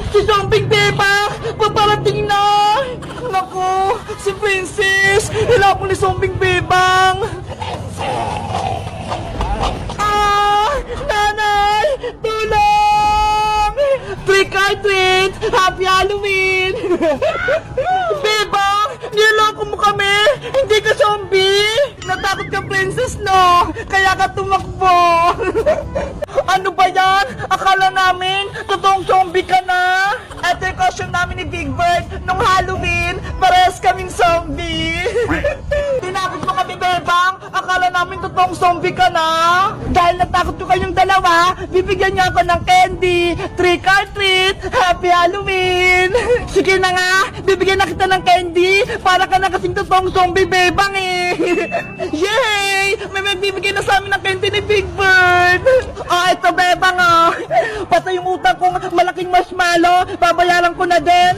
Si Zombie Bebang! Paparating na! Naku! Si Princess! Hilapon ni Zombie Bebang! Ah! Nanay! Tulong! Trick or treat! Happy Halloween! Bebang! Niloko mo kami! Hindi ka zombie! Natakot ka, Princess, no? Kaya ka tumakbo! Ano ba yan? Akala namin, totoong zombie ka na! Ito yung costume namin ni Big Bird nung Halloween, parehas kaming zombie! Tinakot mo kami, Bebang! Akala namin totoong zombie ka na! Dahil natakot ko kayong dalawa, bibigyan niyo ako ng candy! Trick or treat! Happy Halloween! Sige na nga, bibigyan na kita ng candy para ka na kasing totoong zombie, Bebang eh! Yay! May magbibigay na sa amin ng candy ni Big Bird! Ito, Bebang, oh! Pati yung utang kong malaking marshmallow, babayaran ko na din!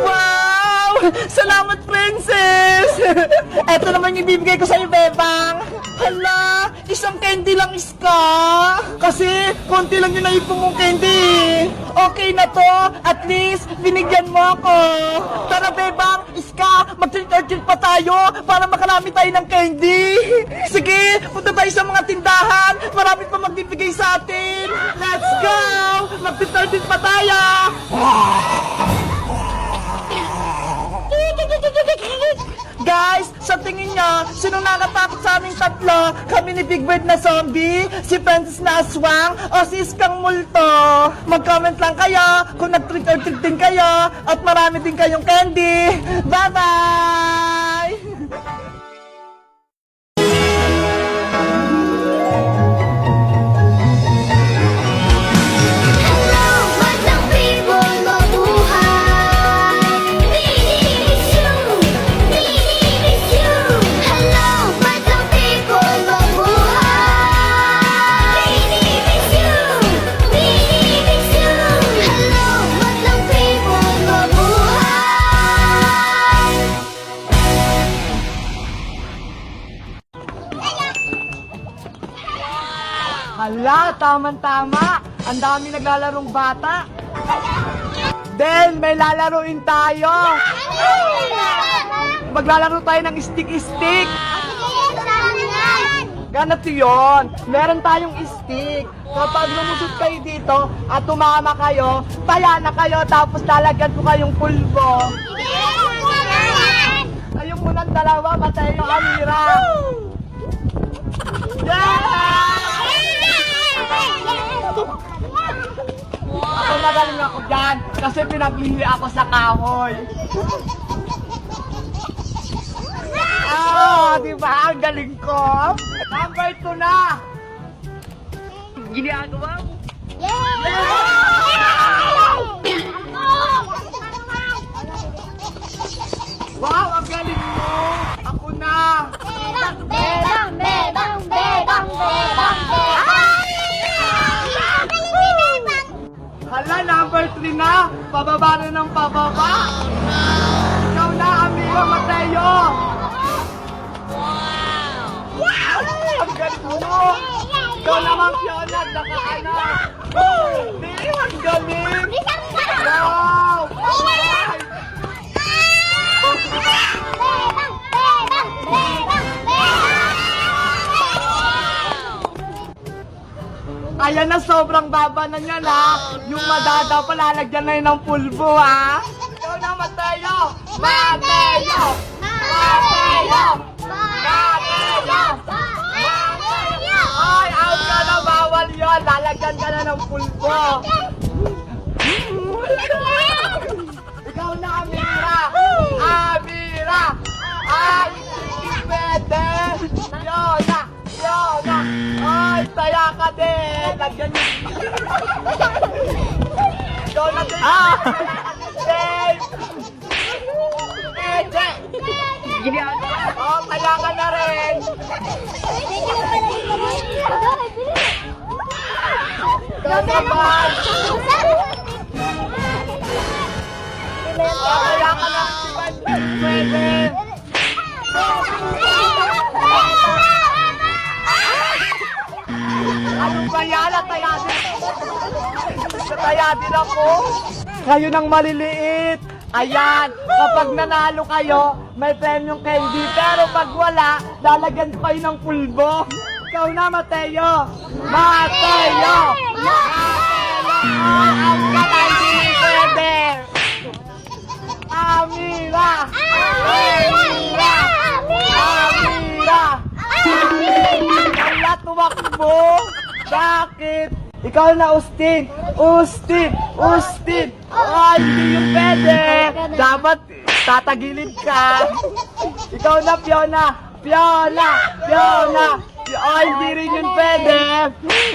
Wow! Salamat, Princess! Ito naman yung bibigay ko sa'yo, Bebang! Hala! Isang candy lang, Iska! Kasi, konti lang yung naipon mong candy! Okay na to! At least, binigyan mo ako! Tara, Bebang! Iska! Mag-treat pa tayo para makarami tayo ng candy! Sige! Punta tayo sa mga tindahan! Marami pa magbibigay sa atin! Let's go! Mag-treat pa tayo! Guys, sa tingin niya, sinong nakatakot sa aming tatlo? Kami ni Big Bird na zombie, si Princess na aswang, o si Iskang multo? Mag-comment lang kayo kung nag-trick or treat din kayo at marami din kayong candy. Bye-bye! Hala, tama-tama. Ang dami naglalarong bata. Del, may lalaroin tayo. Maglalaro tayo ng stick-stick. Ganito yun. Meron tayong stick. Kapag lumusot kayo dito at tumama kayo, taya na kayo tapos lalagyan ko kayong pulbo. Ayun mo ng dalawa, Mateo, Amira. Yeah! Ako magaling ako dyan kasi pinaghihili ako sa kahoy. Diba? Ang galing ko. Number 2 na. Ginagawa mo? Wow, ang galing mo. Ako na. Bebang, bebang, bebang, bebang, bebang. Hala, number 3 na. Pababa na ng pababa. Ikaw na, amigo Mateo. Wow! Ang galing mo. Ikaw naman, Fiona, nakaanak. Ang galing. Wow! Ayan na, sobrang baba na niyan, ha? Yung madada pa, lalagyan na yun ng pulbo, ha? Ikaw na, Mateo! Mateo! Mateo! Mateo! Ay, out ka na, bawal yun! Lalagyan ka na ng pulbo! Ikaw na, Amira! Amira! Ay, hindi pwede! Fiona! Fiona! Ay, saya ka din! Lagyan niyo! Ikaw na din! Dave! Pwede! Oh, kaya ka na rin! Ikaw naman! Kaya ka na! Pwede! Anong kaya na tayasin? Sa taya din ako. Kayo ng maliliit. Ayan, kapag nanalo kayo, may premyong candy. Pero pag wala, lalagyan ko kayo ng pulbo. Ikaw na, Mateo. Mateo! Ang katay din pwede. Amira! Amira! Amira! Wala tumakbo. Bakit? Ikaw na, Austin! Austin! Austin! Ay, hindi yung pwede! Dapat tatagilid ka! Ikaw na, Fiona! Fiona! Fiona! Ay, hindi rin yun pwede!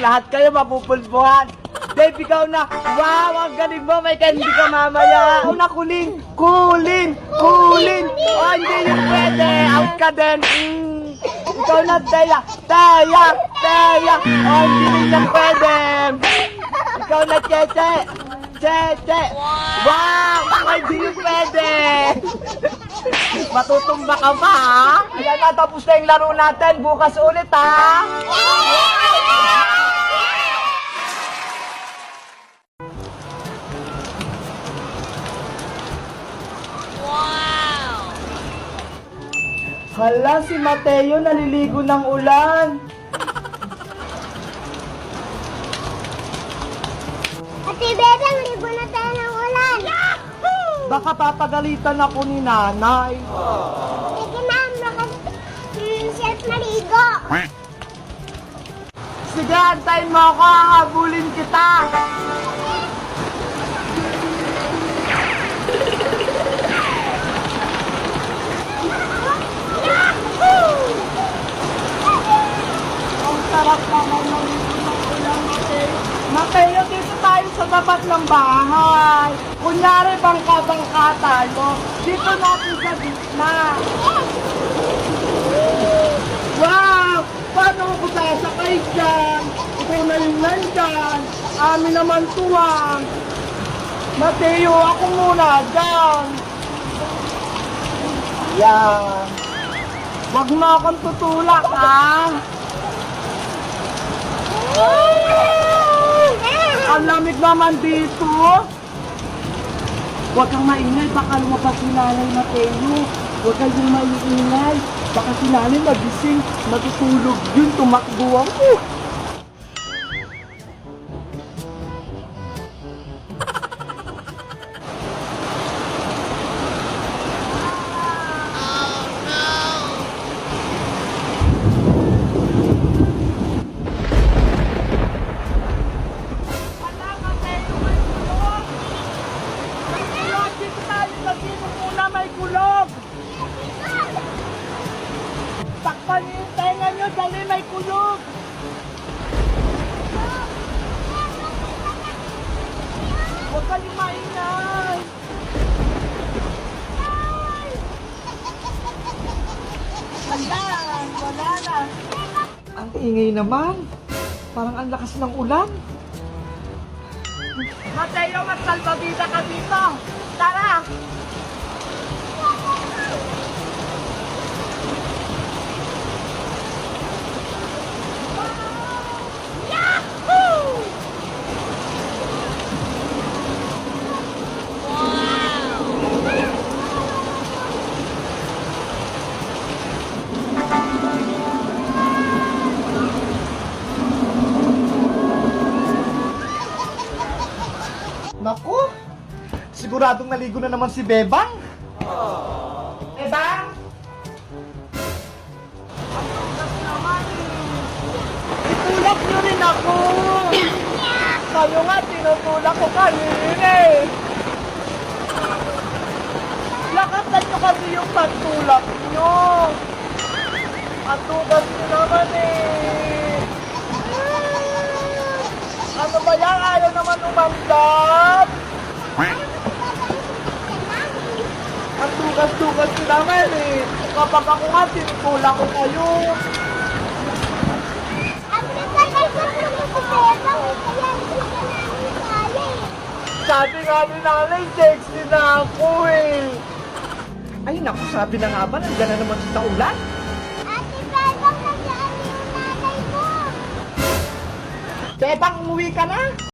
Lahat kayo mapupulbuhan! Dave, ikaw na! Wow, ang galing mo! May candy ka mamaya! Ikaw na, Kulin! Kulin! Kulin! Ay, hindi yun pwede! Out ka din! Ikaw na, Teya! Teya! Teya! Oh, hindi rin yan pwede! Ikaw na, Cheche! Cheche! Wow! Ay, hindi yun pwede! Matutumba ka pa, ha? Ayan na, tapos na yung laro natin. Bukas ulit, ha? Hala, si Mateo naliligo ng ulan. Ate Bedang, libo na tayo ng ulan. Baka papagalitan ako ni nanay. Sige na, siya't maligo. Sige, antayin mo ako, hahabulin kita. Ang sarap naman ng ulan, Mateo. Mateo, dito tayo sa tapat ng bahay. Kunyari, bangka-bangka tayo. Dito natin sa gitna. Wow! Paano ako sasakay dyan? Ikaw na yung nandyan. Amin naman tuwang. Mateo, ako muna dyan. Yan. Huwag mo akong tutulak, ha? Ang lamig naman dito. Huwag kang maingay, baka lumabas si Nanay Mateo. Huwag kang maingay. Baka si Nanay magising, matutulog yun, tumakbo ako. Takpan niyo yung tenga niyo, dali may kulog! Huwag kayong maingay! Ayan, wala na! Ang ingay naman! Parang ang lakas ng ulan! Mateo, magsalbabida ka dito! Tara! Naku! Siguradong naligo na naman si Bebang! Bebang! Ang tugas naman eh! Itulak niyo rin ako! Kayo nga, tinutulak ko kanina eh! Lakasan niyo kasi yung pagtulak niyo! Ang tugas niyo naman eh! Ano ba yan? Ayaw naman umandap! Ang tugas-tugas ko naman eh! Kapag ako nga, tinutulak ko kayo! Ang nagkakay ko ng Bedang, kaya hindi ka namin kaya eh. Sabi nga ni nanay, sexy na ako eh! Ay naku, sabi na nga ba, nandiyan na naman sa ulan? Ate Bedang, nandiyan yung nanay mo. Bebang, umuwi ka na?